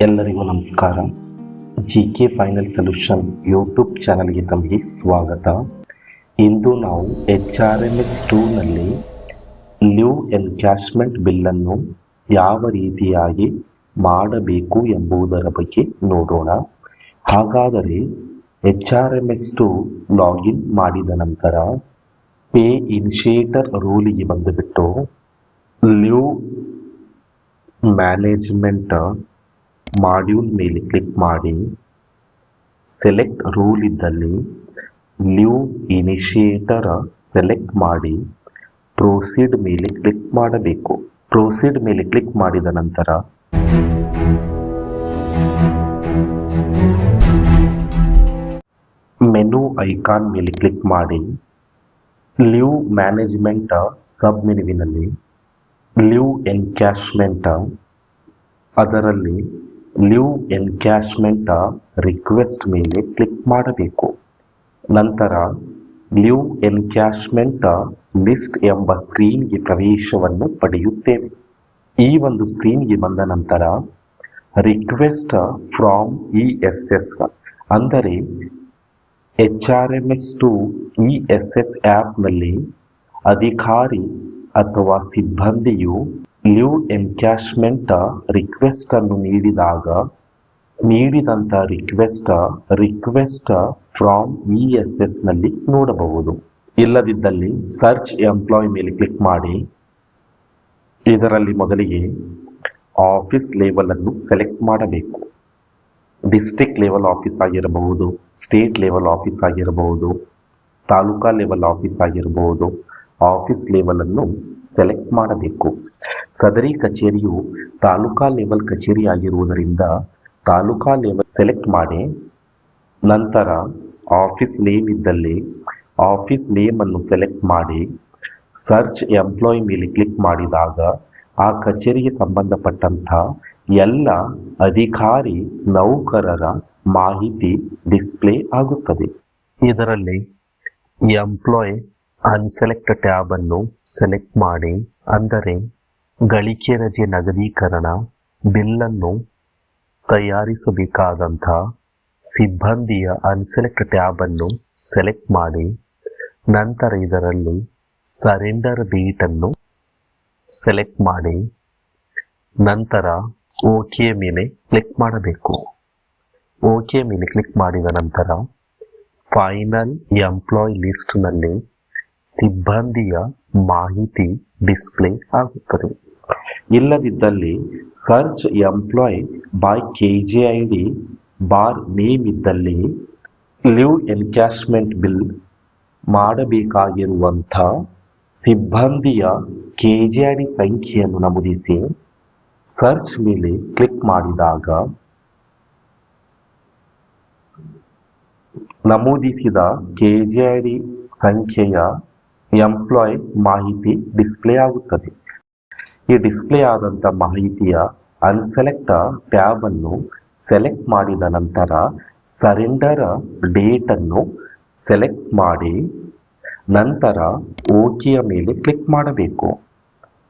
ಎಲ್ಲರಿಗೂ ನಮಸ್ಕಾರ. GK final solution YouTube ಚಾನಲ್ಗೆ ತಮಗೆ ಸ್ವಾಗತ. ಇಂದು ನಾವು HRMS 2ನಲ್ಲಿ ಲೀವ್ ಎನ್ಕ್ಯಾಶ್ಮೆಂಟ್ ಬಿಲ್ಲನ್ನು ಯಾವ ರೀತಿಯಾಗಿ ಮಾಡಬೇಕು ಎಂಬುದರ ಬಗ್ಗೆ ನೋಡೋಣ. ಹಾಗಾದರೆ HRMS 2 ಲಾಗಿನ್ ಮಾಡಿದ ನಂತರ ಪೇ ಇನಿಷಿಯೇಟರ್ ರೂಲಿಗೆ ಬಂದುಬಿಟ್ಟು ಲೀವ್ ಮ್ಯಾನೇಜ್ಮೆಂಟ್ ಮಾಡ್ಯೂಲ್ ಮೇಲೆ ಕ್ಲಿಕ್ ಮಾಡಿ ಸೆಲೆಕ್ಟ್ ರೂಲ್ ಇದ್ದಲ್ಲಿ ಲೀವ್ ಇನಿಷಿಯೇಟರ್ ಸೆಲೆಕ್ಟ್ ಮಾಡಿ ಪ್ರೊಸೀಡ್ ಮೇಲೆ ಕ್ಲಿಕ್ ಮಾಡಬೇಕು. ಪ್ರೊಸೀಡ್ ಮೇಲೆ ಕ್ಲಿಕ್ ಮಾಡಿದ ನಂತರ ಮೆನು ಐಕಾನ್ ಮೇಲೆ ಕ್ಲಿಕ್ ಮಾಡಿ ಲೀವ್ ಮ್ಯಾನೇಜ್ಮೆಂಟ್ ಸಬ್ ಮೆನುವಿನಲ್ಲಿ ಲೀವ್ ಎನ್ಕ್ಯಾಶ್ಮೆಂಟ್ ಅದರಲ್ಲಿ ಲೀವ್ ಎನ್ಕ್ಯಾಶ್ಮೆಂಟ್ ರಿಕ್ವೆಸ್ಟ್ ಮೇಲೆ ಕ್ಲಿಕ್ ಮಾಡಬೇಕು. ನಂತರ ಲೀವ್ ಎನ್ಕ್ಯಾಶ್ಮೆಂಟ್ ಲಿಸ್ಟ್ ಎಂಬ ಸ್ಕ್ರೀನ್ಗೆ ಪ್ರವೇಶವನ್ನು ಪಡೆಯುತ್ತೇವೆ. ಈ ಒಂದು ಸ್ಕ್ರೀನ್ಗೆ ಬಂದ ನಂತರ ರಿಕ್ವೆಸ್ಟ್ ಫ್ರಾಮ್ ESS ಅಂದರೆ HRMS 2 ESS ಆ್ಯಪ್ನಲ್ಲಿ ಅಧಿಕಾರಿ ಅಥವಾ ಸಿಬ್ಬಂದಿಯು ಲೀವ್ ಎನ್ಕ್ಯಾಶ್ಮೆಂಟ್ ರಿಕ್ವೆಸ್ಟ್ ಅನ್ನು ನೀಡಿದಂಥ ರಿಕ್ವೆಸ್ಟ್ ಫ್ರಾಮ್ ESS ನಲ್ಲಿ ನೋಡಬಹುದು. ಇಲ್ಲದಿದ್ದಲ್ಲಿ ಸರ್ಚ್ ಎಂಪ್ಲಾಯ್ ಮೇಲೆ ಕ್ಲಿಕ್ ಮಾಡಿ ಇದರಲ್ಲಿ ಮೊದಲಿಗೆ ಆಫೀಸ್ ಲೆವೆಲ್ ಅನ್ನು ಸೆಲೆಕ್ಟ್ ಮಾಡಬೇಕು. ಡಿಸ್ಟ್ರಿಕ್ಟ್ ಲೆವೆಲ್ ಆಫೀಸ್ ಆಗಿರಬಹುದು, ಸ್ಟೇಟ್ ಲೆವೆಲ್ ಆಫೀಸ್ ಆಗಿರಬಹುದು, ತಾಲೂಕಾ ಲೆವೆಲ್ ಆಫೀಸ್ ಆಗಿರಬಹುದು. ಆಫೀಸ್ ಲೆವೆಲ್ ಅನ್ನು ಸೆಲೆಕ್ಟ್ ಮಾಡಬೇಕು. ಸದರಿ ಕಚೇರಿಯು ತಾಲೂಕಾ ಲೆವೆಲ್ ಕಚೇರಿ ಆಗಿರುವುದರಿಂದ ತಾಲೂಕಾ ಲೆವೆಲ್ ಸೆಲೆಕ್ಟ್ ಮಾಡಿ ನಂತರ ಆಫೀಸ್ ನೇಮ್ ಇದ್ದಲ್ಲಿ ಆಫೀಸ್ ನೇಮ್ ಅನ್ನು ಸೆಲೆಕ್ಟ್ ಮಾಡಿ ಸರ್ಚ್ ಎಂಪ್ಲಾಯ್ ಮೇಲೆ ಕ್ಲಿಕ್ ಮಾಡಿದಾಗ ಆ ಕಚೇರಿಗೆ ಸಂಬಂಧಪಟ್ಟಂಥ ಎಲ್ಲ ಅಧಿಕಾರಿ ನೌಕರರ ಮಾಹಿತಿ ಡಿಸ್ಪ್ಲೇ ಆಗುತ್ತದೆ. ಇದರಲ್ಲಿ ಎಂಪ್ಲಾಯ್ ಅನ್ಸೆಲೆಕ್ಟ್ ಟ್ಯಾಬ್ ಅನ್ನು ಸೆಲೆಕ್ಟ್ ಮಾಡಿ, ಅಂದರೆ ಗಳಿಕೆ ರಜೆ ನಗದೀಕರಣ ಬಿಲ್ಲನ್ನು ತಯಾರಿಸಬೇಕಾದಂಥ ಸಿಬ್ಬಂದಿಯ ಅನ್ಸೆಲೆಕ್ಟ್ ಟ್ಯಾಬ್ ಅನ್ನು ಸೆಲೆಕ್ಟ್ ಮಾಡಿ, ನಂತರ ಇದರಲ್ಲಿ ಸರೆಂಡರ್ ಡೇಟ್ ಅನ್ನು ಸೆಲೆಕ್ಟ್ ಮಾಡಿ, ನಂತರ ಓಕೆ ಮೇಲೆ ಕ್ಲಿಕ್ ಮಾಡಬೇಕು. ಓಕೆ ಮೇಲೆ ಕ್ಲಿಕ್ ಮಾಡಿದ ನಂತರ ಫೈನಲ್ ಎಂಪ್ಲಾಯ್ ಲಿಸ್ಟ್ನಲ್ಲಿ ಸಿಬ್ಬಂದಿಯ ಮಾಹಿತಿ ಡಿಸ್ಪ್ಲೇ ಆಗುತ್ತದೆ. ಇಲ್ಲದಿದ್ದಲ್ಲಿ search employee by KJID bar name ಇದ್ದಲ್ಲಿ ಲೀವ್ ಎನ್ಕ್ಯಾಶ್ಮೆಂಟ್ ಬಿಲ್ ಮಾಡಬೇಕಾಗಿರುವಂಥ ಸಿಬ್ಬಂದಿಯ KJID ಸಂಖ್ಯೆಯನ್ನು ನಮೂದಿಸಿ ಸರ್ಚ್ ಮೇಲೆ ಕ್ಲಿಕ್ ಮಾಡಿದಾಗ ನಮೂದಿಸಿದ KJID ಸಂಖ್ಯೆಯ ಎಂಪ್ಲಾಯ್ ಮಾಹಿತಿ ಡಿಸ್ಪ್ಲೇ ಆಗುತ್ತದೆ. ಈ ಡಿಸ್ಪ್ಲೇ ಆದಂಥ ಮಾಹಿತಿಯ ಅನ್ಸೆಲೆಕ್ಟ್ ಟ್ಯಾಬ್ ಅನ್ನು ಸೆಲೆಕ್ಟ್ ಮಾಡಿದ ನಂತರ ಸರೆಂಡರ್ ಡೇಟ್ ಅನ್ನು ಸೆಲೆಕ್ಟ್ ಮಾಡಿ ನಂತರ ಓಕೆಯ ಮೇಲೆ ಕ್ಲಿಕ್ ಮಾಡಬೇಕು.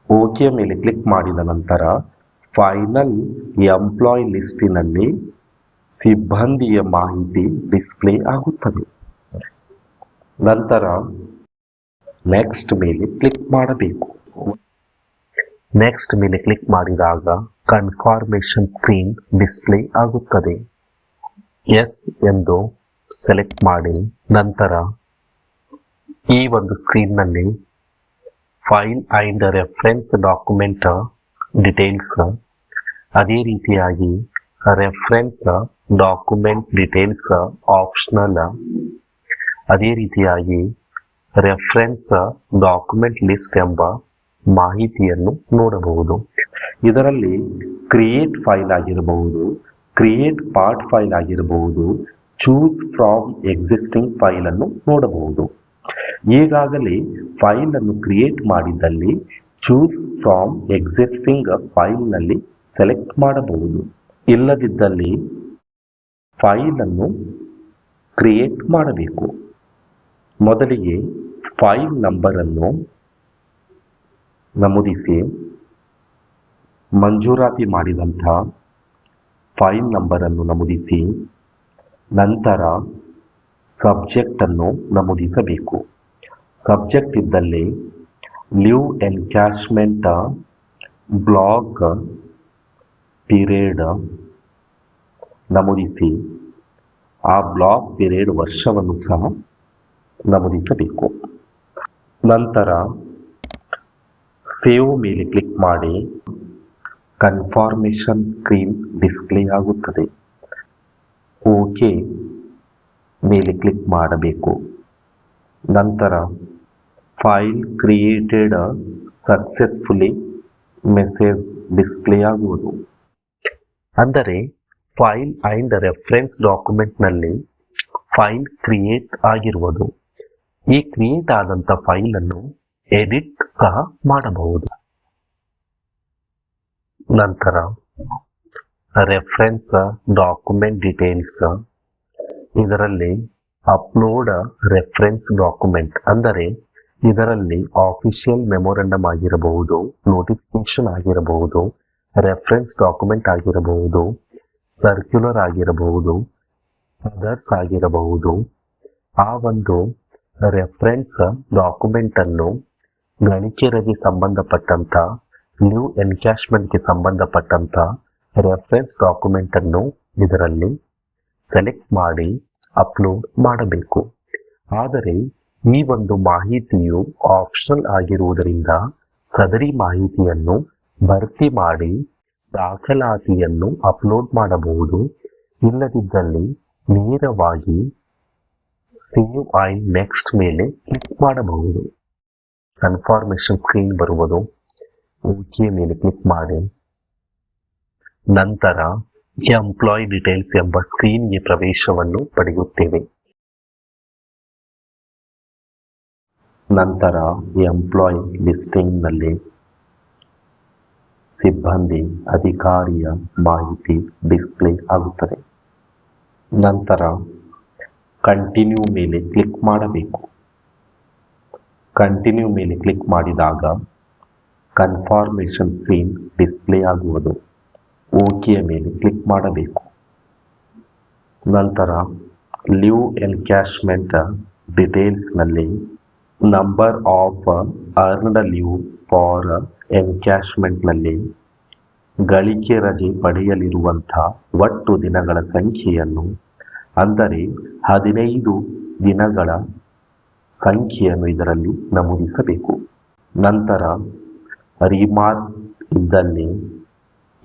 ಓಕೆಯ ಮೇಲೆ ಕ್ಲಿಕ್ ಮಾಡಿದ ನಂತರ ಫೈನಲ್ ಎಂಪ್ಲಾಯ್ ಲಿಸ್ಟಿನಲ್ಲಿ ಸಿಬ್ಬಂದಿಯ ಮಾಹಿತಿ ಡಿಸ್ಪ್ಲೇ ಆಗುತ್ತದೆ. ನಂತರ ನೆಕ್ಸ್ಟ್ ಮೇಲೆ ಕ್ಲಿಕ್ ಮಾಡಬೇಕು. ನೆಕ್ಸ್ಟ್ ಮೇಲೆ ಕ್ಲಿಕ್ ಮಾಡಿದಾಗ ಕನ್ಫರ್ಮೇಷನ್ ಸ್ಕ್ರೀನ್ ಡಿಸ್ಪ್ಲೇ ಆಗುತ್ತದೆ. ಎಸ್ ಎಂದು ಸೆಲೆಕ್ಟ್ ಮಾಡಿ ನಂತರ ಈ ಒಂದು ಸ್ಕ್ರೀನ್ನಲ್ಲಿ file and reference document details, ಅದೇ ರೀತಿಯಾಗಿ ರೆಫರೆನ್ಸ್ ಡಾಕ್ಯುಮೆಂಟ್ ಡೀಟೇಲ್ಸ್ ಆಪ್ಷನಲ್, ಅದೇ ರೀತಿಯಾಗಿ ರೆಫರೆನ್ಸ್ ಡಾಕ್ಯುಮೆಂಟ್ ಲಿಸ್ಟ್ ಎಂಬ ಮಾಹಿತಿಯನ್ನು ನೋಡಬಹುದು. ಇದರಲ್ಲಿ ಕ್ರಿಯೇಟ್ ಫೈಲ್ ಆಗಿರಬಹುದು, ಕ್ರಿಯೇಟ್ ಪಾರ್ಟ್ ಫೈಲ್ ಆಗಿರಬಹುದು, ಚೂಸ್ ಫ್ರಾಮ್ ಎಕ್ಸಿಸ್ಟಿಂಗ್ ಫೈಲ್ ಅನ್ನು ನೋಡಬಹುದು. ಈಗಾಗಲೇ ಫೈಲ್ ಅನ್ನು ಕ್ರಿಯೇಟ್ ಮಾಡಿದ್ದಲ್ಲಿ ಚೂಸ್ ಫ್ರಾಮ್ ಎಕ್ಸಿಸ್ಟಿಂಗ್ ಫೈಲ್ನಲ್ಲಿ ಸೆಲೆಕ್ಟ್ ಮಾಡಬಹುದು. ಇಲ್ಲದಿದ್ದಲ್ಲಿ ಫೈಲ್ ಅನ್ನು ಕ್ರಿಯೇಟ್ ಮಾಡಬೇಕು. ಮೊದಲಿಗೆ ಫೈಲ್ ನಂಬರ್ ಅನ್ನು ನಮೂದಿಸಿ ಮಂಜೂರಾತಿ ಮಾಡಿದಂಥ ಫೈಲ್ ನಂಬರ್ ಅನ್ನು ನಮೂದಿಸಿ ನಂತರ ಸಬ್ಜೆಕ್ಟ್ ಅನ್ನು ನಮೂದಿಸಬೇಕು. ಸಬ್ಜೆಕ್ಟ್ ಇದ್ದಲ್ಲಿ ಲೀವ್ ಎನ್ಕ್ಯಾಶ್ಮೆಂಟ್ ಬ್ಲಾಕ್ ಪೀರಿಯಡ್ ನಮೂದಿಸಿ ಆ ಬ್ಲಾಕ್ ಪೀರಿಯಡ್ ವರ್ಷವನ್ನು ಸಹ ನಮೂದಿಸಬೇಕು. ನಂತರ ಸೇವ್ ಮೇಲೆ ಕ್ಲಿಕ್ ಮಾಡಿ ಕನ್ಫರ್ಮೇಷನ್ ಸ್ಕ್ರೀನ್ ಡಿಸ್ಪ್ಲೇ ಆಗುತ್ತದೆ. ಓಕೆ ಮೇಲೆ ಕ್ಲಿಕ್ ಮಾಡಬೇಕು. ನಂತರ file created successfully message display ಆಗುವುದು. ಅಂದರೆ ಫೈಲ್ ಅಂಡ್ ರೆಫರೆನ್ಸ್ ಡಾಕ್ಯುಮೆಂಟ್ನಲ್ಲಿ ಫೈಲ್ ಕ್ರಿಯೇಟ್ ಆಗಿರುವುದು. ಈ ಕ್ರಿಯೇಟ್ ಆದಂಥ ಫೈಲನ್ನು ಎಡಿಟ್ ಸಹ ಮಾಡಬಹುದು. ನಂತರ ರೆಫರೆನ್ಸ್ ಡಾಕ್ಯುಮೆಂಟ್ ಡೀಟೇಲ್ಸ್, ಇದರಲ್ಲಿ ಅಪ್ಲೋಡ್ ರೆಫರೆನ್ಸ್ ಡಾಕ್ಯುಮೆಂಟ್ ಅಂದರೆ ಇದರಲ್ಲಿ ಆಫಿಷಿಯಲ್ ಮೆಮೊರಂಡಮ್ ಆಗಿರಬಹುದು, ನೋಟಿಫಿಕೇಶನ್ ಆಗಿರಬಹುದು, ರೆಫರೆನ್ಸ್ ಡಾಕ್ಯುಮೆಂಟ್ ಆಗಿರಬಹುದು, ಸರ್ಕ್ಯುಲರ್ ಆಗಿರಬಹುದು, ಅದರ್ಸ್ ಆಗಿರಬಹುದು. ಆ ಒಂದು ರೆಫರೆನ್ಸ್ ಡಾಕ್ಯುಮೆಂಟ್ ಅನ್ನು ಗಳಿಕೆ ರಜೆ ಸಂಬಂಧಪಟ್ಟಂತ ಲೀವ್ ಎನ್ಕ್ಯಾಶ್ಮೆಂಟ್ಗೆ ಸಂಬಂಧಪಟ್ಟಂತ ರೆಫರೆನ್ಸ್ ಡಾಕ್ಯುಮೆಂಟ್ ಅನ್ನು ಇದರಲ್ಲಿ ಸೆಲೆಕ್ಟ್ ಮಾಡಿ ಅಪ್ಲೋಡ್ ಮಾಡಬೇಕು. ಆದರೆ ಈ ಒಂದು ಮಾಹಿತಿಯು ಆಪ್ಷನಲ್ ಆಗಿರುವುದರಿಂದ ಸದರಿ ಮಾಹಿತಿಯನ್ನು ಭರ್ತಿ ಮಾಡಿ ದಾಖಲಾತಿಯನ್ನು ಅಪ್ಲೋಡ್ ಮಾಡಬಹುದು. ಇಲ್ಲದಿದ್ದಲ್ಲಿ ನೇರವಾಗಿ ಸೇವ್ ಅಂಡ್ ನೆಕ್ಸ್ಟ್ ಮೇಲೆ ಕ್ಲಿಕ್ ಮಾಡಬಹುದು. ಕನ್ಫರ್ಮೇಷನ್ ಸ್ಕ್ರೀನ್ ಬರುವುದು. ಓಕೆ ಮೇಲೆ ಕ್ಲಿಕ್ ಮಾಡಿ ನಂತರ ಎಂಪ್ಲಾಯ್ ಡೀಟೇಲ್ಸ್ ಎಂಬ ಸ್ಕ್ರೀನ್ಗೆ ಪ್ರವೇಶವನ್ನು ಪಡೆಯುತ್ತೇವೆ. ನಂತರ ಎಂಪ್ಲಾಯ್ ಲಿಸ್ಟಿಂಗ್ನಲ್ಲಿ ಸಿಬ್ಬಂದಿ ಅಧಿಕಾರಿಯ ಮಾಹಿತಿ ಡಿಸ್ಪ್ಲೇ ಆಗುತ್ತದೆ. ನಂತರ ಕಂಟಿನ್ಯೂ ಮೇಲೆ ಕ್ಲಿಕ್ ಮಾಡಬೇಕು. ಕಂಟಿನ್ಯೂ ಮೇಲೆ ಕ್ಲಿಕ್ ಮಾಡಿದಾಗ ಕನ್ಫರ್ಮೇಷನ್ ಸ್ಕ್ರೀನ್ ಡಿಸ್ಪ್ಲೇ ಆಗುವುದು. ಓಕೆ ಮೇಲೆ ಕ್ಲಿಕ್ ಮಾಡಬೇಕು. ನಂತರ ಲೀವ್ ಎನ್ಕ್ಯಾಶ್ಮೆಂಟ್ ಡೀಟೇಲ್ಸ್ನಲ್ಲಿ number of earned leave for ಎನ್ಕ್ಯಾಶ್ಮೆಂಟ್ನಲ್ಲಿ ಗಳಿಕೆ ರಜೆ ಪಡೆಯಲಿರುವಂಥ ಒಟ್ಟು ದಿನಗಳ ಸಂಖ್ಯೆಯನ್ನು ಅಂದರೆ 15 ದಿನಗಳ ಸಂಖ್ಯೆಯನ್ನು ಇದರಲ್ಲಿ ನಮೂದಿಸಬೇಕು. ನಂತರ ರಿಮಾರ್ಕ್ ಇದ್ದಲ್ಲಿ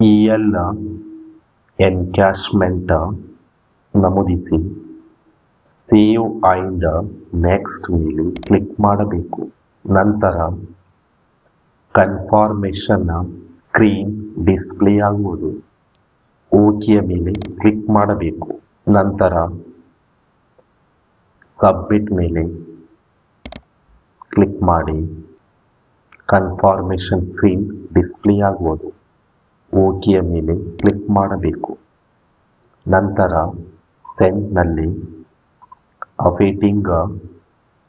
EL ಎನ್ಕ್ಯಾಶ್ಮೆಂಟ್ ನಮೂದಿಸಿ ಸೇವ್ ಅಂಡ್ ನೆಕ್ಸ್ಟ್ ಮೇಲೆ ಕ್ಲಿಕ್ ಮಾಡಬೇಕು. ನಂತರ ಕನ್ಫರ್ಮೇಷನ್ ಸ್ಕ್ರೀನ್ ಡಿಸ್ಪ್ಲೇ ಆಗುವುದು. ಓಕೆ ಮೇಲೆ ಕ್ಲಿಕ್ ಮಾಡಬೇಕು. ನಂತರ ಸಬ್ಮಿಟ್ ಮೇಲೆ ಕ್ಲಿಕ್ ಮಾಡಿ ಕನ್ಫರ್ಮೇಷನ್ ಸ್ಕ್ರೀನ್ ಡಿಸ್ಪ್ಲೇ ಆಗುವುದು. ಓಕೆ ಮೇಲೆ ಕ್ಲಿಕ್ ಮಾಡಬೇಕು. ನಂತರ ಸೆಂಡ್ನಲ್ಲಿ ಅವೈಟಿಂಗ್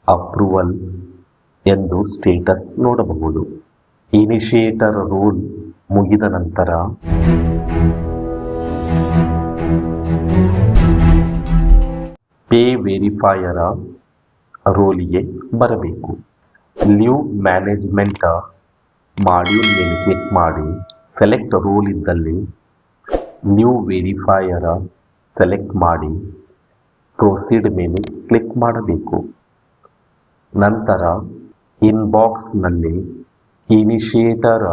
ಅಪ್ರೂವಲ್ ಎಂದು ಸ್ಟೇಟಸ್ ನೋಡಬಹುದು. ಇನಿಷಿಯೇಟರ್ ರೋಲ್ ಮುಗಿದ ನಂತರ ಪೇ ವೆರಿಫೈಯರ ರೋಲಿಗೆ ಬರಬೇಕು. ಲೀವ್ ಮ್ಯಾನೇಜ್ಮೆಂಟ್ ಮಾಡ್ಯೂಲ್ ಮೇಲೆ ಕ್ಲಿಕ್ ಮಾಡಿ ಸೆಲೆಕ್ಟ್ ರೋಲ್ ಇದ್ದಲ್ಲಿ ಲೀವ್ ವೆರಿಫೈಯರ ಸೆಲೆಕ್ಟ್ ಮಾಡಿ ಪ್ರೊಸೀಡ್ ಮೇಲೆ ಕ್ಲಿಕ್ ಮಾಡಬೇಕು. ನಂತರ ಇನ್ಬಾಕ್ಸ್ನಲ್ಲಿ ಇನಿಷಿಯೇಟರ್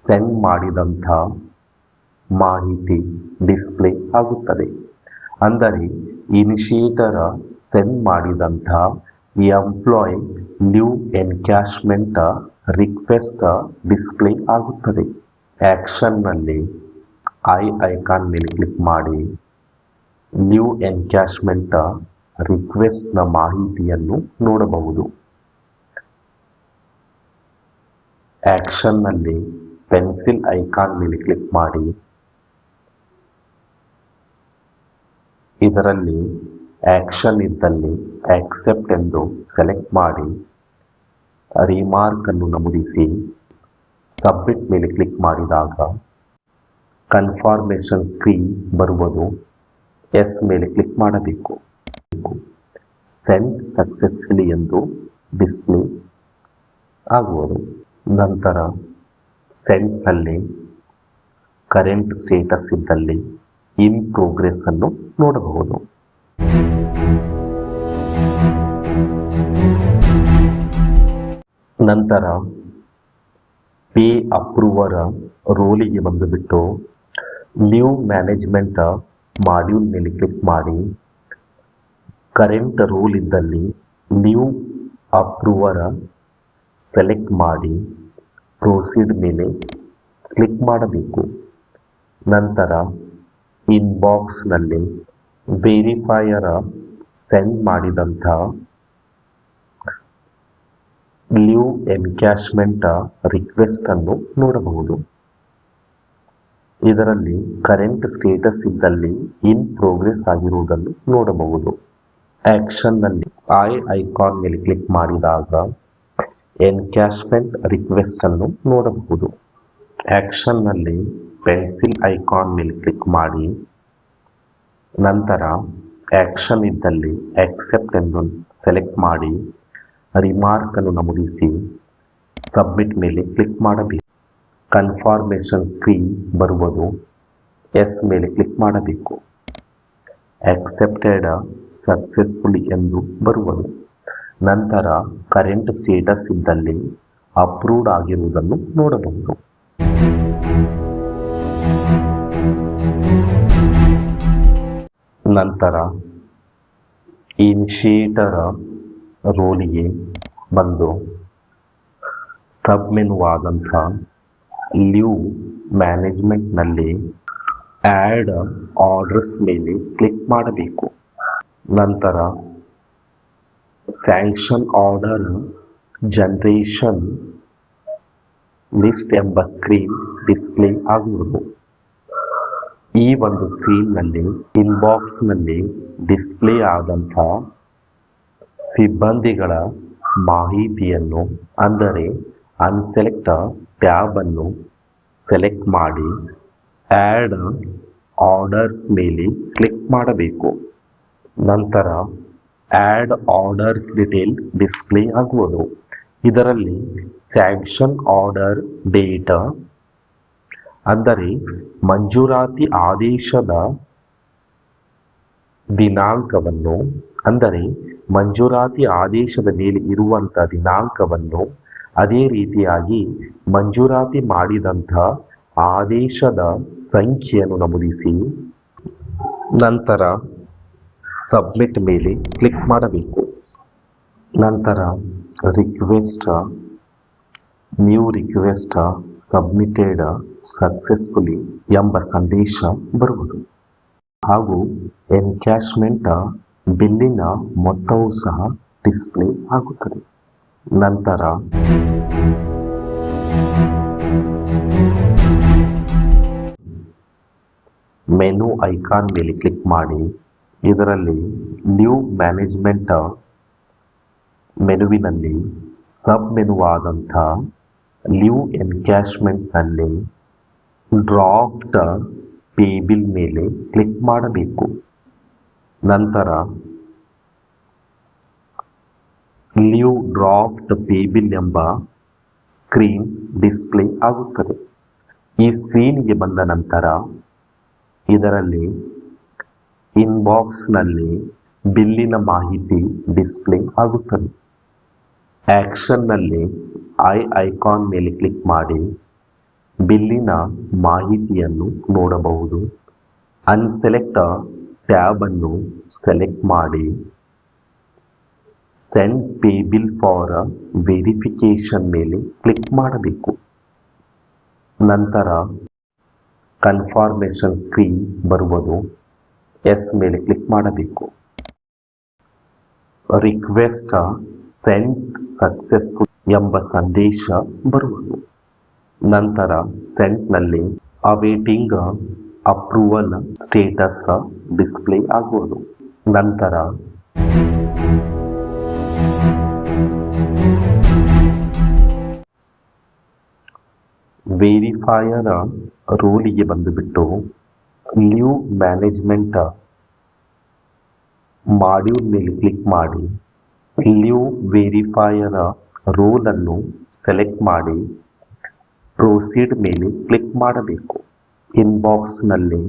ಸೆಂಡ್ ಮಾಡಿದಂಥ ಮಾಹಿತಿ ಡಿಸ್ಪ್ಲೇ ಆಗುತ್ತದೆ. ಅಂದರೆ ಇನಿಷಿಯೇಟರ್ ಸೆಂಡ್ ಮಾಡಿದಂಥ employee leave encashment request display ಆಗುತ್ತದೆ. ಆ್ಯಕ್ಷನ್ನಲ್ಲಿ ಐಕಾನ್ ಮೇಲೆ ಕ್ಲಿಕ್ ಮಾಡಿ ಲೀವ್ ಎನ್ಕ್ಯಾಶ್ಮೆಂಟ್ ರಿಕ್ವೆಸ್ಟ್ನ ಮಾಹಿತಿಯನ್ನು ನೋಡಬಹುದು. ಆ್ಯಕ್ಷನ್ನಲ್ಲಿ ಪೆನ್ಸಿಲ್ ಐಕಾನ್ ಮೇಲೆ ಕ್ಲಿಕ್ ಮಾಡಿ ಇದರಲ್ಲಿ ಆ್ಯಕ್ಷನ್ ಇದ್ದಲ್ಲಿ ಆಕ್ಸೆಪ್ಟ್ ಎಂದು ಸೆಲೆಕ್ಟ್ ಮಾಡಿ ರಿಮಾರ್ಕ್ ಅನ್ನು ನಮೂದಿಸಿ ಸಬ್ಮಿಟ್ ಮೇಲೆ ಕ್ಲಿಕ್ ಮಾಡಿದಾಗ ಕನ್ಫರ್ಮೇಷನ್ ಸ್ಕ್ರೀನ್ ಬರುವುದು. ಎಸ್ ಮೇಲೆ ಕ್ಲಿಕ್ ಮಾಡಬೇಕು. ಸೆಂಡ್ ಸಕ್ಸಸ್ಫುಲಿ ಎಂದು ಡಿಸ್ಪ್ಲೇ ಆಗುವುದು. ನಂತರ ಸೆಂಡ್ನಲ್ಲಿ ಕರೆಂಟ್ ಸ್ಟೇಟಸ್ ಇದ್ದಲ್ಲಿ ಇನ್ ಪ್ರೋಗ್ರೆಸ್ ಅನ್ನು ನೋಡಬಹುದು. ನಂತರ ಪೇ ಅಪ್ರೂವರ್ ರೋಲಿಗೆ ಬಂದುಬಿಟ್ಟು ಲೀವ್ ಮ್ಯಾನೇಜ್ಮೆಂಟ್ ಮಾಡ್ಯೂಲ್ ಮೇಲೆ ಕ್ಲಿಕ್ ಮಾಡಿ ಕರೆಂಟ್ ರೋಲ್ ಇದ್ದಲ್ಲಿ ಲೀವ್ ಅಪ್ರೂವರ್ ಸೆಲೆಕ್ಟ್ ಮಾಡಿ ಪ್ರೊಸೀಡ್ ಮೇಲೆ ಕ್ಲಿಕ್ ಮಾಡಬೇಕು. ನಂತರ ಇನ್ಬಾಕ್ಸ್ನಲ್ಲಿ ವೆರಿಫೈಯರ್ ಸೆಂಡ್ ಮಾಡಿದಂಥ ಲೀವ್ ಎನ್ಕ್ಯಾಶ್ಮೆಂಟ್ ರಿಕ್ವೆಸ್ಟ್ ಅನ್ನು ನೋಡಬಹುದು. ಇದರಲ್ಲಿ ಕರೆಂಟ್ ಸ್ಟೇಟಸ್ ಇದ್ದಲ್ಲಿ ಇನ್ ಪ್ರೋಗ್ರೆಸ್ ಆಗಿರುವುದನ್ನು ನೋಡಬಹುದು. ಆಕ್ಷನ್ನಲ್ಲಿ ಐಕಾನ್ ಮೇಲೆ ಕ್ಲಿಕ್ ಮಾಡಿದಾಗ ಎನ್ಕ್ಯಾಶ್ಮೆಂಟ್ ರಿಕ್ವೆಸ್ಟ್ ಅನ್ನು ನೋಡಬಹುದು. ಆಕ್ಷನ್ನಲ್ಲಿ ಪೆನ್ಸಿಲ್ ಐಕಾನ್ ಮೇಲೆ ಕ್ಲಿಕ್ ಮಾಡಿ ನಂತರ ಆಕ್ಷನ್ ಇದ್ದಲ್ಲಿ ಆಕ್ಸೆಪ್ಟ್ ಎಂದು ಸೆಲೆಕ್ಟ್ ಮಾಡಿ ರಿಮಾರ್ಕ್ ಅನ್ನು ನಮೂದಿಸಿ ಸಬ್ಮಿಟ್ ಮೇಲೆ ಕ್ಲಿಕ್ ಮಾಡಬೇಕು. ಕನ್ಫರ್ಮೇಷನ್ ಸ್ಕ್ರೀನ್ ಬರುವುದು. ಎಸ್ ಮೇಲೆ ಕ್ಲಿಕ್ ಮಾಡಬೇಕು. ಆಕ್ಸೆಪ್ಟೆಡ್ ಸಕ್ಸಸ್ಫುಲಿ ಎಂದು ಬರುವುದು. ನಂತರ ಕರೆಂಟ್ ಸ್ಟೇಟಸ್ ಇದ್ದಲ್ಲಿ ಅಪ್ರೂವ್ಡ್ ಆಗಿರುವುದನ್ನು ನೋಡಬಹುದು. ನಂತರ ಇನಿಷಿಯೇಟರ್ ರೋಲಿಗೆ ಬಂದು ಸಬ್ಮೆನು ಆದಂಥ ಲೀವ್ ಮ್ಯಾನೇಜ್ಮೆಂಟ್ನಲ್ಲಿ ಆ್ಯಡ್ ಆರ್ಡರ್ಸ್ ಮೇಲೆ ಕ್ಲಿಕ್ ಮಾಡಬೇಕು. ನಂತರ ಸ್ಯಾಂಕ್ಷನ್ ಆರ್ಡರ್ ಜನರೇಷನ್ ಲಿಸ್ಟ್ ಎಂಬ ಸ್ಕ್ರೀನ್ ಡಿಸ್ಪ್ಲೇ ಆಗುವುದು. ಈ ಒಂದು ಸ್ಕ್ರೀನ್ನಲ್ಲಿ ಇನ್ಬಾಕ್ಸ್ನಲ್ಲಿ ಡಿಸ್ಪ್ಲೇ ಆದಂಥ ಸಿಬ್ಬಂದಿಗಳ ಮಾಹಿತಿಯನ್ನು ಅಂದರೆ ಅನ್ಸೆಲೆಕ್ಟ್ ಟ್ಯಾಬ್ ಅನ್ನು ಸೆಲೆಕ್ಟ್ ಮಾಡಿ ಆ್ಯಡ್ ಆರ್ಡರ್ಸ್ ಮೇಲೆ ಕ್ಲಿಕ್ ಮಾಡಬೇಕು. ನಂತರ ಆ್ಯಡ್ ಆರ್ಡರ್ಸ್ ಡಿಟೇಲ್ ಡಿಸ್ಪ್ಲೇ ಆಗುವುದು. ಇದರಲ್ಲಿ ಸ್ಯಾಂಕ್ಷನ್ ಆರ್ಡರ್ ಡೇಟ್ ಅಂದರೆ ಮಂಜೂರಾತಿ ಆದೇಶದ ದಿನಾಂಕವನ್ನು ಅಂದರೆ ಮಂಜೂರಾತಿ ಆದೇಶದ ಮೇಲೆ ಇರುವಂಥ ದಿನಾಂಕವನ್ನು ಅದೇ ರೀತಿಯಾಗಿ ಮಂಜೂರಾತಿ ಮಾಡಿದಂಥ ಆದೇಶದ ಸಂಖ್ಯೆಯನ್ನು ನಮೂದಿಸಿ ನಂತರ ಸಬ್ಮಿಟ್ ಮೇಲೆ ಕ್ಲಿಕ್ ಮಾಡಬೇಕು. ನಂತರ request new request submitted successfully ಎಂಬ ಸಂದೇಶ ಬರುವುದು ಹಾಗೂ ಎನ್ಕ್ಯಾಶ್ಮೆಂಟ್ ಬಿಲ್ಲಿನ ಮೊತ್ತವೂ ಸಹ ಡಿಸ್ಪ್ಲೇ ಆಗುತ್ತದೆ. ನಂತರ ಮೆನು ಐಕಾನ್ ಮೇಲೆ ಕ್ಲಿಕ್ ಮಾಡಿ ಇದರಲ್ಲಿ ಲೀವ್ ಮ್ಯಾನೇಜ್ಮೆಂಟ್ ಮೆನುವಿನಲ್ಲಿ ಸಬ್ ಮೆನುವಾದಂಥ ಲೀವ್ ಎನ್ಕ್ಯಾಶ್ಮೆಂಟ್ನಲ್ಲಿ ಡ್ರಾಫ್ಟ್ ಪೇಬಿಲ್ ಮೇಲೆ ಕ್ಲಿಕ್ ಮಾಡಬೇಕು. ನಂತರ ಲೀವ್ ಡ್ರಾಫ್ಟ್ ಪೇಬಿಲ್ ಎಂಬ ಸ್ಕ್ರೀನ್ ಡಿಸ್ಪ್ಲೇ ಆಗುತ್ತದೆ. ಈ ಸ್ಕ್ರೀನ್ಗೆ ಬಂದ ನಂತರ ಇದರಲ್ಲಿ ಇನ್ಬಾಕ್ಸ್ನಲ್ಲಿ ಬಿಲ್ಲಿನ ಮಾಹಿತಿ ಡಿಸ್ಪ್ಲೇ ಆಗುತ್ತದೆ. ಆಕ್ಷನ್ನಲ್ಲಿ ಐಕಾನ್ ಮೇಲೆ ಕ್ಲಿಕ್ ಮಾಡಿ ಬಿಲ್ಲಿನ ಮಾಹಿತಿಯನ್ನು ನೋಡಬಹುದು. ಅನ್ಸೆಲೆಕ್ಟ್ ಟ್ಯಾಬ್ ಅನ್ನು ಸೆಲೆಕ್ಟ್ ಮಾಡಿ send pay bill for verification ಮೇಲೆ ಕ್ಲಿಕ್ ಮಾಡಬೇಕು. ನಂತರ ಕನ್ಫರ್ಮೇಷನ್ ಸ್ಕ್ರೀನ್ ಬರುವುದು. ಎಸ್ ಮೇಲೆ ಕ್ಲಿಕ್ ಮಾಡಬೇಕು. ರಿಕ್ವೆಸ್ಟ್ ಸೆಂಡ್ ಸಕ್ಸಸ್ಫುಲ್ ಎಂಬ ಸಂದೇಶ ಬರುವುದು. ನಂತರ ಸೆಂಡ್ನಲ್ಲಿ ಅವೇಟಿಂಗ್ ಅಪ್ರೂವಲ್ ಸ್ಟೇಟಸ್ ಡಿಸ್ಪ್ಲೇ ಆಗುವುದು. ನಂತರ ವೆರಿಫೈಯರ್ ರೋಲಿಗೆ ಬಂದುಬಿಟ್ಟು ಲೀವ್ ಮ್ಯಾನೇಜ್ಮೆಂಟ್ ಮಾಡ್ಯೂಲ್ ಮೇಲೆ ಕ್ಲಿಕ್ ಮಾಡಿ ಲೀವ್ ವೆರಿಫೈಯರ್ ರೋಲ್ ಅನ್ನು ಸೆಲೆಕ್ಟ್ ಮಾಡಿ ಪ್ರೊಸೀಡ್ ಮೇಲೆ ಕ್ಲಿಕ್ ಮಾಡಬೇಕು. ಇನ್ಬಾಕ್ಸ್ನಲ್ಲಿ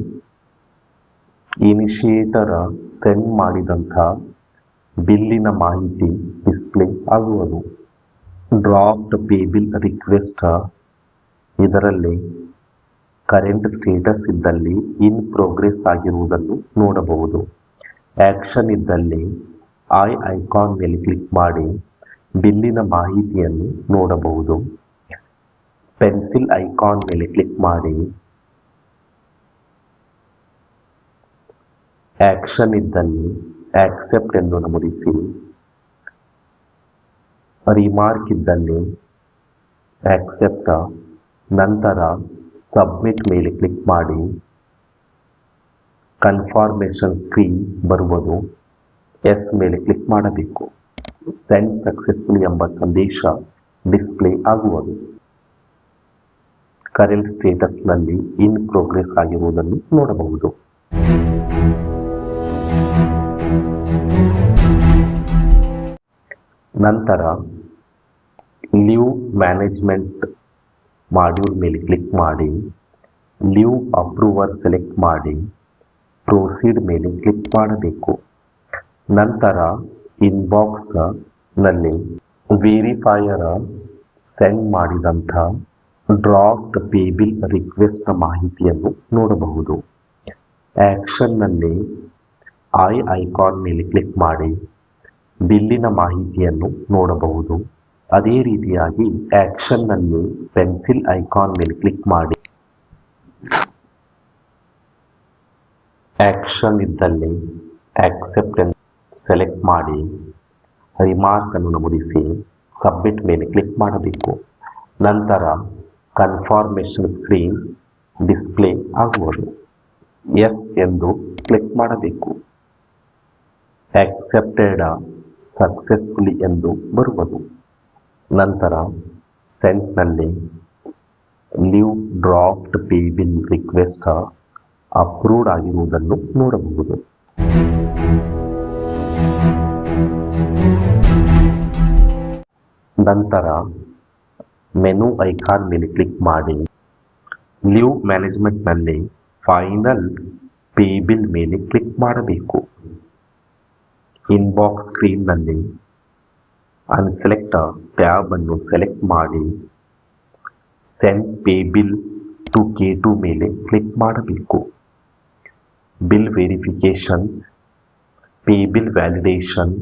ಇನಿಷಿಯೇಟರ್ ಸೆಂಡ್ ಮಾಡಿದಂಥ ಬಿಲ್ಲಿನ ಮಾಹಿತಿ ಡಿಸ್ಪ್ಲೇ ಆಗುವುದು. ಡ್ರಾಫ್ಟ್ ಪೇ ಬಿಲ್ ರಿಕ್ವೆಸ್ಟ್ ಇದರಲ್ಲಿ ಕರೆಂಟ್ ಸ್ಟೇಟಸ್ ಇದ್ದಲ್ಲಿ ಇನ್ ಪ್ರೋಗ್ರೆಸ್ ಆಗಿರುವುದನ್ನು ನೋಡಬಹುದು. ಆಕ್ಷನ್ ಇದ್ದಲ್ಲಿ ಐ ಐಕಾನ್ ಮೇಲೆ ಕ್ಲಿಕ್ ಮಾಡಿ ಬಿಲ್ಲಿನ ಮಾಹಿತಿಯನ್ನು ನೋಡಬಹುದು. ಪೆನ್ಸಿಲ್ ಐಕಾನ್ ಮೇಲೆ ಕ್ಲಿಕ್ ಮಾಡಿ ಆಕ್ಷನ್ ಇದ್ದಲ್ಲಿ ಆಕ್ಸೆಪ್ಟ್ ಎಂದು ನಮೂದಿಸಿ, ರಿಮಾರ್ಕ್ ಇದ್ದಲ್ಲಿ ಆಕ್ಸೆಪ್ಟ್, ನಂತರ ಸಬ್ಮಿಟ್ ಮೇಲೆ ಕ್ಲಿಕ್ ಮಾಡಿ ಕನ್ಫರ್ಮೇಷನ್ ಸ್ಕ್ರೀನ್ ಬರುವುದು. ಎಸ್ ಮೇಲೆ ಕ್ಲಿಕ್ ಮಾಡಬೇಕು. ಸೆಂಡ್ ಸಕ್ಸೆಸ್ಫುಲಿ ಎಂಬ ಸಂದೇಶ ಡಿಸ್ಪ್ಲೇ ಆಗುವುದು. ಕರೆಂಟ್ ಸ್ಟೇಟಸ್ನಲ್ಲಿ ಇನ್ ಪ್ರೋಗ್ರೆಸ್ ಆಗಿರುವುದನ್ನು ನೋಡಬಹುದು. ನಂತರ ಲೀವ್ ಮ್ಯಾನೇಜ್ಮೆಂಟ್ ಮಾಡ್ಯೂಲ್ ಮೇಲೆ ಕ್ಲಿಕ್ ಮಾಡಿ ಲೀವ್ ಅಪ್ರೂವರ್ ಸೆಲೆಕ್ಟ್ ಮಾಡಿ ಪ್ರೊಸೀಡ್ ಮೇಲೆ ಕ್ಲಿಕ್ ಮಾಡಬೇಕು. ನಂತರ ಇನ್ಬಾಕ್ಸ್ ನಲ್ಲಿ ವೆರಿಫೈಯರ್ ಸೆಂಡ್ ಮಾಡಿದಂಥ ಡ್ರಾಫ್ಟ್ ಪೇ ಬಿಲ್ ರಿಕ್ವೆಸ್ಟ್ ಮಾಹಿತಿಯನ್ನು ನೋಡಬಹುದು. ಆಕ್ಷನ್ನಲ್ಲಿ ಐ ಐಕಾನ್ ಮೇಲೆ ಕ್ಲಿಕ್ ಮಾಡಿ ಬಿಲ್ಲಿನ ಮಾಹಿತಿಯನ್ನು ನೋಡಬಹುದು. ಅದೇ ರೀತಿಯಾಗಿ ಆಕ್ಷನ್ನಲ್ಲಿ ಪೆನ್ಸಿಲ್ ಐಕಾನ್ ಮೇಲೆ ಕ್ಲಿಕ್ ಮಾಡಿ ಆಕ್ಷನ್ ಇದ್ದಲ್ಲಿ ಆಕ್ಸೆಪ್ಟ್ ಸೆಲೆಕ್ಟ್ ಮಾಡಿ ರಿಮಾರ್ಕ್ ಅನ್ನು ನಮೂದಿಸಿ ಸಬ್ಮಿಟ್ ಮೇಲೆ ಕ್ಲಿಕ್ ಮಾಡಬೇಕು. ನಂತರ ಕನ್ಫರ್ಮೇಷನ್ ಸ್ಕ್ರೀನ್ ಡಿಸ್ಪ್ಲೇ ಆಗುವುದು. ಎಸ್ ಎಂದು ಕ್ಲಿಕ್ ಮಾಡಬೇಕು. ಆಕ್ಸೆಪ್ಟೆಡ್ ಸಕ್ಸೆಸ್ಫುಲಿ ಎಂದು ಬರುವುದು. ನಂತರ ಸೆಂಟ್ನಲ್ಲಿ leave draft pay bill request approved ಆಗಿರುವುದನ್ನು ನೋಡಬಹುದು. ನಂತರ ಮೆನು ಐಕಾನ್ ಮೇಲೆ ಕ್ಲಿಕ್ ಮಾಡಿ ಲೀವ್ ಮ್ಯಾನೇಜ್ಮೆಂಟ್ನಲ್ಲಿ ಫೈನಲ್ ಪೇ ಬಿಲ್ ಮೇಲೆ ಕ್ಲಿಕ್ ಮಾಡಬೇಕು. ಇನ್ಬಾಕ್ಸ್ ಸ್ಕ್ರೀನ್ನಲ್ಲಿ ಅನ್ಸೆಲೆಕ್ಟ್ ಟ್ಯಾಬ್ ಅನ್ನು ಸೆಲೆಕ್ಟ್ ಮಾಡಿ send pay bill to K2 ಮೇಲೆ ಕ್ಲಿಕ್ ಮಾಡಬೇಕು. Bill verification, pay bill validation,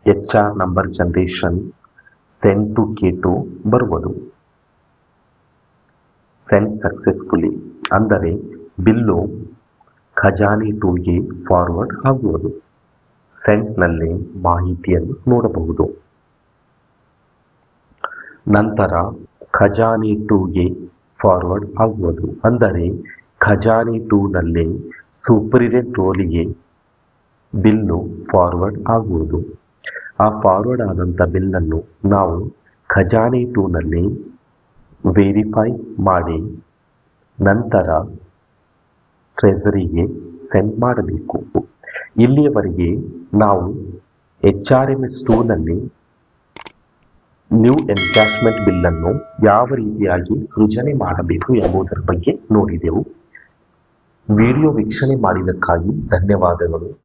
HR number generation, send to K2 ಬರುವುದು. ಸೆಂಡ್ ಸಕ್ಸೆಸ್ಫುಲಿ ಅಂದರೆ ಬಿಲ್ಲು ಖಜಾನೆ 2ಗೆ ಫಾರ್ವರ್ಡ್ ಆಗುವುದು. ಸೆಂಟ್ನಲ್ಲಿ ಮಾಹಿತಿಯನ್ನು ನೋಡಬಹುದು. ನಂತರ ಖಜಾನೆ 2ಗೆ ಫಾರ್ವರ್ಡ್ ಆಗುವುದು. ಅಂದರೆ ಖಜಾನೆ 2ನಲ್ಲಿ ಸೂಪರಿಡೆಂಟ್ ರೋಲಿಗೆ ಬಿಲ್ಲು ಫಾರ್ವರ್ಡ್ ಆಗುವುದು. ಆ ಫಾರ್ವರ್ಡ್ ಆದಂಥ ಬಿಲ್ಲನ್ನು ನಾವು ಖಜಾನೆ 2ನಲ್ಲಿ ವೆರಿಫೈ ಮಾಡಿ ನಂತರ ಟ್ರೆಸರಿಗೆ ಸೆಂಡ್ ಮಾಡಬೇಕು. ಇಲ್ಲಿಯವರೆಗೆ ನಾವು HRMS 2ನಲ್ಲಿ ನ್ಯೂ ಎನ್ಕ್ಯಾಶ್ಮೆಂಟ್ ಬಿಲ್ಲನ್ನು ಯಾವ ರೀತಿಯಾಗಿ ಸೃಜನೆ ಮಾಡಬೇಕು ಎಂಬುದರ ಬಗ್ಗೆ ನೋಡಿದೆವು. ವಿಡಿಯೋ ವೀಕ್ಷಣೆ ಮಾಡಿದ್ದಕ್ಕಾಗಿ ಧನ್ಯವಾದಗಳು.